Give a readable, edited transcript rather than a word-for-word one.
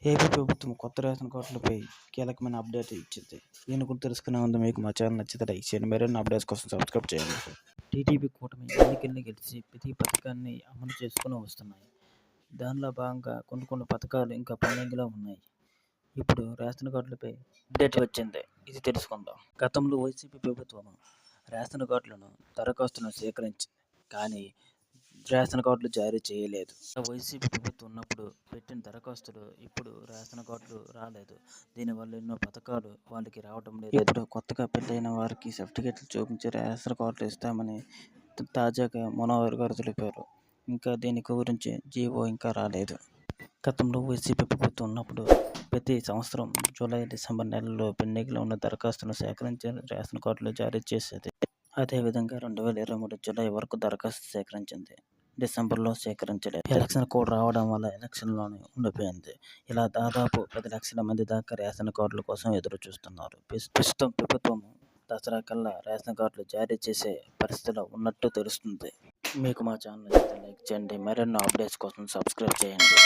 AP ప్రభుత్వం కొత్త ration కార్డులపై కీలకమైన అప్డేట్ ఇచ్చింది. దీని గురించి తెలుసుకునే ముందు మీకు మా ఛానల్ నచ్చితే లైక్ చేయండి. మరిన్ని అప్డేట్స్ కోసం సబ్స్క్రైబ్ చేయండి. టీడీపీ కూటమి ఎన్నికల్ని గెలిచి ప్రతి పథకాన్ని అమలు చేసుకుని వస్తున్నాయి. దానిలో భాగంగా కొన్ని పథకాలు ఇంకా పెండింగ్లో ఉన్నాయి. ఇప్పుడు రేషన్ కార్డులపై అప్డేట్ వచ్చింది. ఇది తెలుసుకుందాం. గతంలో వైసీపీ ప్రభుత్వం రేషన్ కార్డులను దరఖాస్తులను స్వీకరించింది, కానీ రేషన్ కార్డులు జారీ చేయలేదు. వైసీపీ ప్రభుత్వం ఉన్నప్పుడు పెట్టిన దరఖాస్తులు ఇప్పుడు రేషన్ కార్డులు రాలేదు. దీనివల్ల ఎన్నో పథకాలు వాళ్ళకి రావడం లేదు. ఇప్పుడు కొత్తగా పెళ్ళైన వారికి సర్టిఫికెట్లు చూపించి రేషన్ కార్డులు ఇస్తామని తాజాగా మనోహర్ గారు తెలిపారు. ఇంకా దీని గురించి జీవో ఇంకా రాలేదు. గతంలో వైసీపీ ప్రభుత్వం ఉన్నప్పుడు ప్రతి సంవత్సరం జూలై, డిసెంబర్ నెలల్లో పెండింగ్లో ఉన్న దరఖాస్తులను సేకరించి రేషన్ కార్డులు జారీ చేసేది. అదేవిధంగా 2023 జూలై వరకు దరఖాస్తు సేకరించింది. డిసెంబర్లో సేకరించలేదు. ఎలక్షన్ కోడ్ రావడం వల్ల ఎలక్షన్లోనే ఉండిపోయింది. ఇలా దాదాపు 10 లక్షల మంది దాకా రేషన్ కార్డుల కోసం ఎదురు చూస్తున్నారు. ప్రస్తుతం ప్రభుత్వం దసరా కల్లా రేషన్ కార్డులు జారీ చేసే పరిస్థితిలో ఉన్నట్టు తెలుస్తుంది. మీకు మా ఛానల్ నచ్చితే లైక్ చేయండి. మరెన్నో అప్డేట్స్ కోసం సబ్స్క్రైబ్ చేయండి.